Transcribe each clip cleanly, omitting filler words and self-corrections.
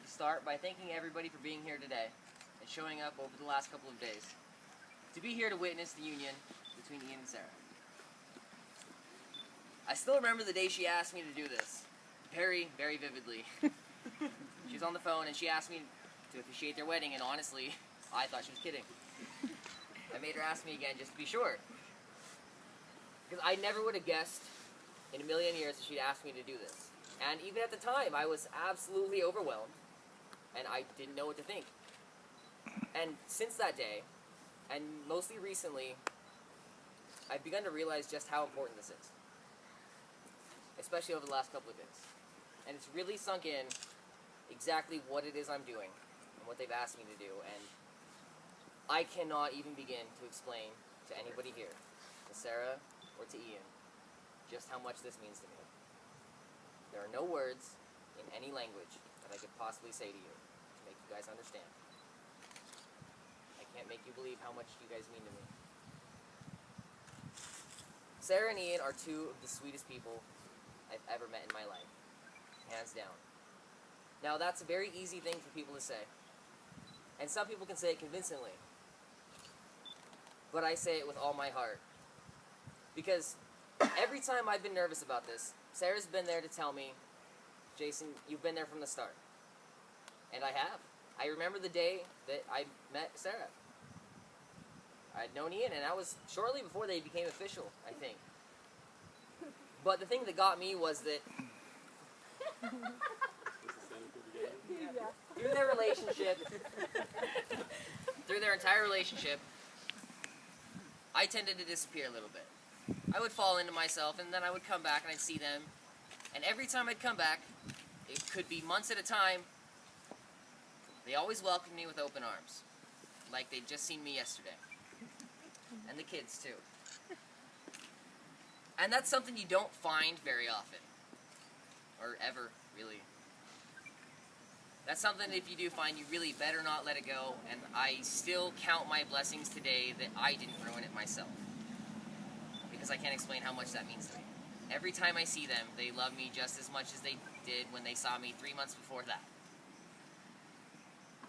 like to start by thanking everybody for being here today and showing up over the last couple of days to be here to witness the union between Ian and Sarah. I still remember the day she asked me to do this, very, very vividly. She was on the phone and she asked me to officiate their wedding, and honestly, I thought she was kidding. I made her ask me again just to be sure. Because I never would have guessed in a million years that she'd ask me to do this. And even at the time, I was absolutely overwhelmed, and I didn't know what to think. And since that day, and mostly recently, I've begun to realize just how important this is. Especially over the last couple of days. And it's really sunk in exactly what it is I'm doing and what they've asked me to do. And I cannot even begin to explain to anybody here, to Sarah or to Ian, just how much this means to me. There are no words in any language that I could possibly say to you to make you guys understand. I can't make you believe how much you guys mean to me. Sarah and Ian are two of the sweetest people I've ever met in my life, hands down. Now that's a very easy thing for people to say, and some people can say it convincingly, but I say it with all my heart, because every time I've been nervous about this, Sarah's been there to tell me, Jason, you've been there from the start. And I have. I remember the day that I met Sarah. I'd known Ian, and that was shortly before they became official, I think. But the thing that got me was that through their relationship, through their entire relationship, I tended to disappear a little bit. I would fall into myself, and then I would come back and I'd see them. And every time I'd come back, it could be months at a time, they always welcomed me with open arms. Like they'd just seen me yesterday. And the kids, too. And that's something you don't find very often. Or ever, really. That's something that if you do find, you really better not let it go. And I still count my blessings today that I didn't ruin it myself. Because I can't explain how much that means to me. Every time I see them, they love me just as much as they did when they saw me 3 months before that.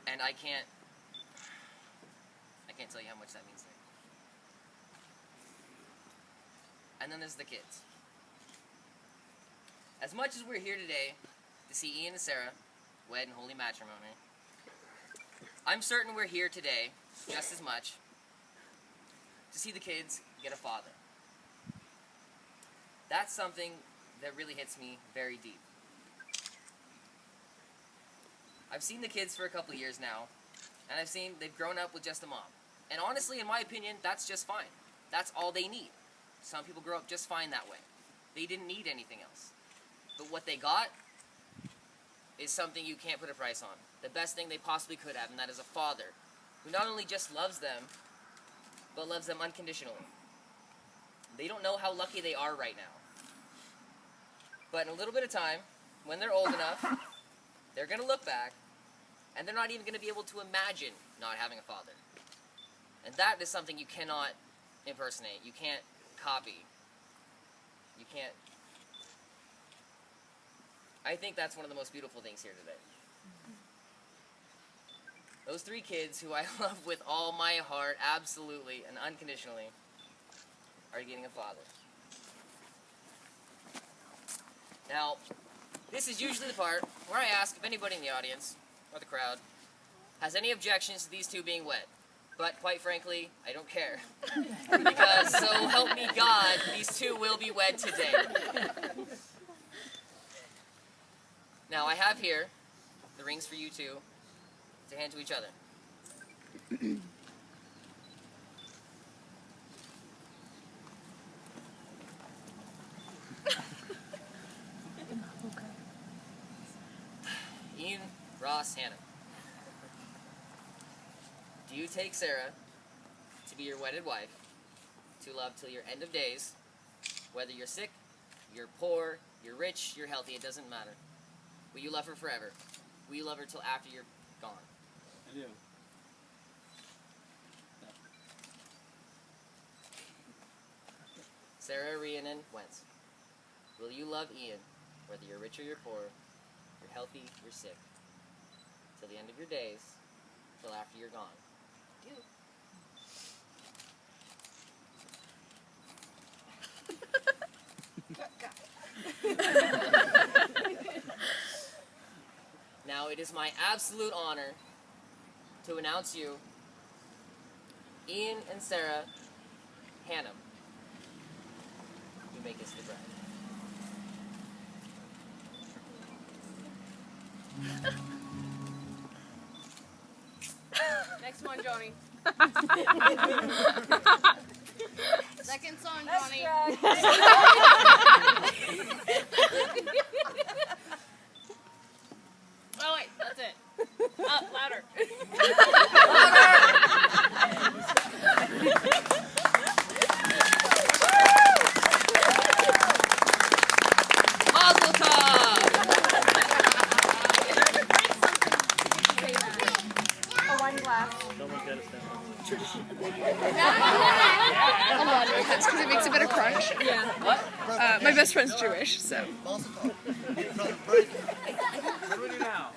And I can't tell you how much that means to me. And then there's the kids. As much as we're here today to see Ian and Sarah wed in holy matrimony, I'm certain we're here today just as much to see the kids get a father. That's something that really hits me very deep. I've seen the kids for a couple of years now, and I've seen they've grown up with just a mom. And honestly, in my opinion, that's just fine. That's all they need. Some people grow up just fine that way. They didn't need anything else. But what they got is something you can't put a price on. The best thing they possibly could have, and that is a father who not only just loves them, but loves them unconditionally. They don't know how lucky they are right now. But in a little bit of time, when they're old enough, they're going to look back, and they're not even going to be able to imagine not having a father. And that is something you cannot impersonate. You can't copy. You can't. I think that's one of the most beautiful things here today. Those 3 kids who I love with all my heart, absolutely and unconditionally, are getting a father. Now, this is usually the part where I ask if anybody in the audience, or the crowd, has any objections to these 2 being wed. But quite frankly, I don't care. Because, so help me God, these 2 will be wed today. Now, I have here the rings for you 2 to hand to each other. Ian, Ross, Hannum. Do you take Sarah to be your wedded wife, to love till your end of days, whether you're sick, you're poor, you're rich, you're healthy, it doesn't matter. Will you love her forever? Will you love her till after you're gone? I do. Sarah, Rhiannon, Wentz. Will you love Ian, whether you're rich or you're poor, you're healthy, you're sick? till the end of your days, till after you're gone. Now it is my absolute honor to announce you, Ian and Sarah Hannum, who make us the bread. Next one, Johnny. Second song, Johnny. Oh wait, that's it. Up, louder. Mazel tov! A wine glass. Someone's got to stand up. A lot of because it makes a better crunch. Yeah. What? My best friend's Jewish, so. What do we do now?